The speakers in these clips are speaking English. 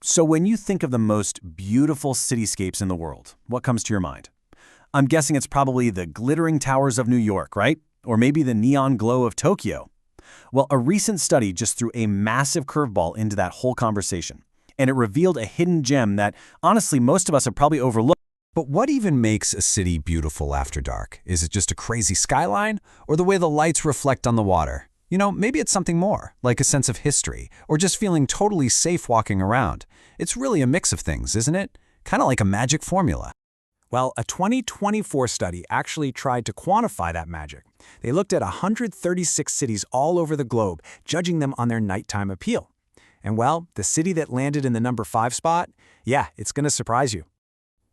So when you think of the most beautiful cityscapes in the world, what comes to your mind? I'm guessing it's probably the glittering towers of New York, right? Or maybe the neon glow of Tokyo. Well, a recent study just threw a massive curveball into that whole conversation, and it revealed a hidden gem that, honestly, most of us have probably overlooked. But what even makes a city beautiful after dark? Is it just a crazy skyline, or the way the lights reflect on the water? Maybe it's something more, like a sense of history, or just feeling totally safe walking around. It's really a mix of things, isn't it? Kind of like a magic formula. Well, a 2024 study actually tried to quantify that magic. They looked at 136 cities all over the globe, judging them on their nighttime appeal. And well, the city that landed in the number 5 spot, yeah, it's going to surprise you.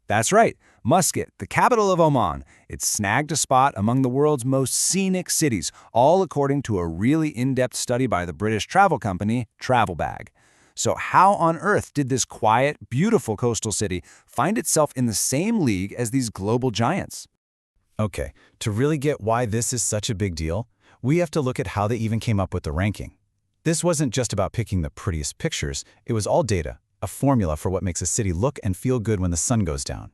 That's right, Muscat, the capital of Oman. It snagged a spot among the world's most scenic cities, all according to a really in-depth study by the British travel company Travelbag. So how on earth did this quiet, beautiful coastal city find itself in the same league as these global giants? Okay, to really get why this is such a big deal, we have to look at how they even came up with the ranking. This wasn't just about picking the prettiest pictures, it was all data, a formula for what makes a city look and feel good when the sun goes down.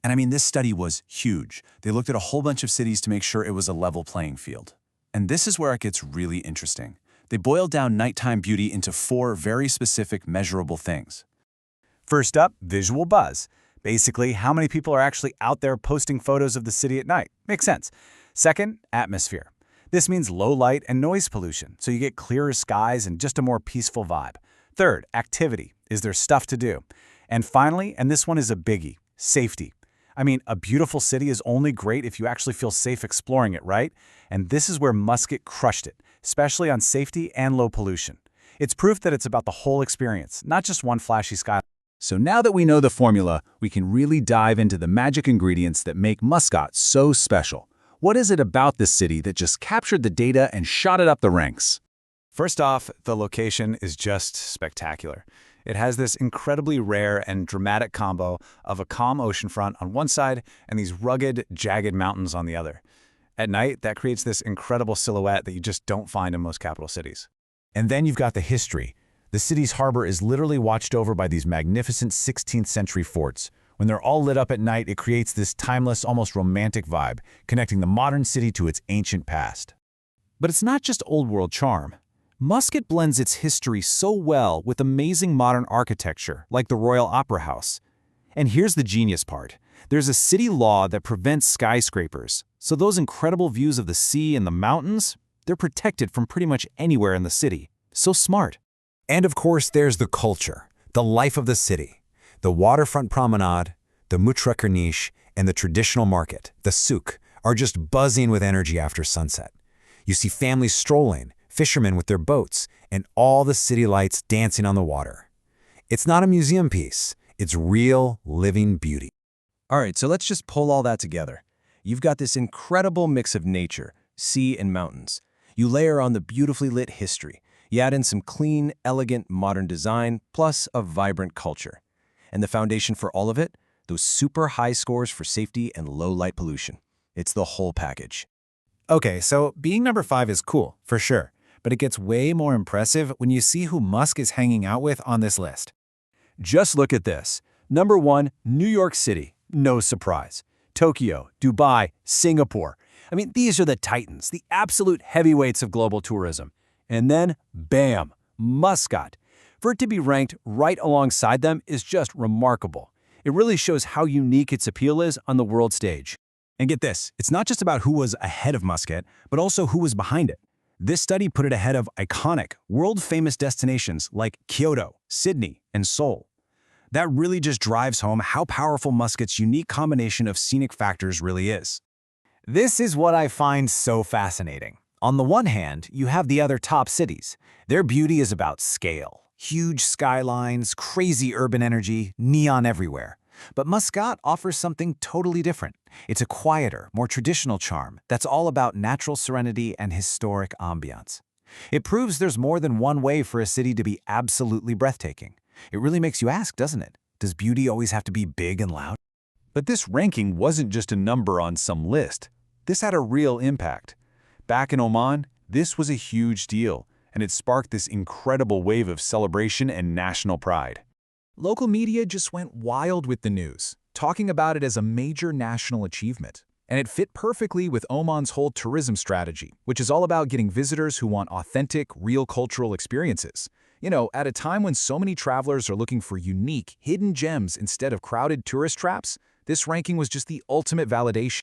And I mean, this study was huge. They looked at a whole bunch of cities to make sure it was a level playing field. And this is where it gets really interesting. They boiled down nighttime beauty into 4 very specific measurable things. First up, visual buzz. Basically, how many people are actually out there posting photos of the city at night? Makes sense. Second, atmosphere. This means low light and noise pollution, so you get clearer skies and just a more peaceful vibe. Third, activity. Is there stuff to do? And finally, and this one is a biggie, safety. I mean, a beautiful city is only great if you actually feel safe exploring it, right? And this is where Muscat crushed it, especially on safety and low pollution. It's proof that it's about the whole experience, not just one flashy skyline. So now that we know the formula, we can really dive into the magic ingredients that make Muscat so special. What is it about this city that just captured the data and shot it up the ranks? First off, the location is just spectacular. It has this incredibly rare and dramatic combo of a calm oceanfront on one side and these rugged, jagged mountains on the other. At night, that creates this incredible silhouette that you just don't find in most capital cities. And then you've got the history. The city's harbor is literally watched over by these magnificent 16th century forts. When they're all lit up at night, it creates this timeless, almost romantic vibe, connecting the modern city to its ancient past. But it's not just old-world charm. Muscat blends its history so well with amazing modern architecture, like the Royal Opera House. And here's the genius part. There's a city law that prevents skyscrapers, so those incredible views of the sea and the mountains, they're protected from pretty much anywhere in the city. So smart. And of course, there's the culture, the life of the city. The waterfront promenade, the Muttrah Corniche, and the traditional market, the souk, are just buzzing with energy after sunset. You see families strolling, fishermen with their boats, and all the city lights dancing on the water. It's not a museum piece, it's real, living beauty. All right, so let's just pull all that together. You've got this incredible mix of nature, sea and mountains. You layer on the beautifully lit history. You add in some clean, elegant, modern design, plus a vibrant culture. And the foundation for all of it? Those super high scores for safety and low light pollution. It's the whole package. Okay, so being number 5 is cool, for sure. But it gets way more impressive when you see who Musk is hanging out with on this list. Just look at this. Number 1, New York City. No surprise. Tokyo, Dubai, Singapore. I mean, these are the titans, the absolute heavyweights of global tourism. And then, bam, Muscat. For it to be ranked right alongside them is just remarkable. It really shows how unique its appeal is on the world stage. And get this, it's not just about who was ahead of Muscat, but also who was behind it. This study put it ahead of iconic, world-famous destinations like Kyoto, Sydney, and Seoul. That really just drives home how powerful Muscat's unique combination of scenic factors really is. This is what I find so fascinating. On the one hand, you have the other top cities. Their beauty is about scale. Huge skylines, crazy urban energy, neon everywhere. But Muscat offers something totally different. It's a quieter, more traditional charm that's all about natural serenity and historic ambiance. It proves there's more than one way for a city to be absolutely breathtaking. It really makes you ask, doesn't it? Does beauty always have to be big and loud? But this ranking wasn't just a number on some list. This had a real impact. Back in Oman, this was a huge deal, and it sparked this incredible wave of celebration and national pride. Local media just went wild with the news, talking about it as a major national achievement. And it fit perfectly with Oman's whole tourism strategy, which is all about getting visitors who want authentic, real cultural experiences. At a time when so many travelers are looking for unique, hidden gems instead of crowded tourist traps, this ranking was just the ultimate validation.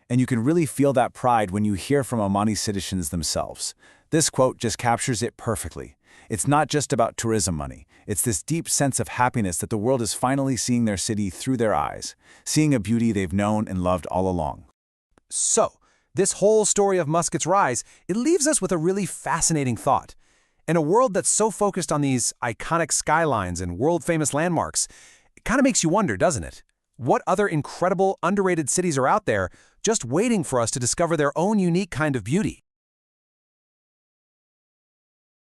And you can really feel that pride when you hear from Omani citizens themselves. This quote just captures it perfectly. It's not just about tourism money. It's this deep sense of happiness that the world is finally seeing their city through their eyes, seeing a beauty they've known and loved all along. So, this whole story of Muscat's rise, it leaves us with a really fascinating thought. In a world that's so focused on these iconic skylines and world-famous landmarks, it kind of makes you wonder, doesn't it? What other incredible, underrated cities are out there just waiting for us to discover their own unique kind of beauty?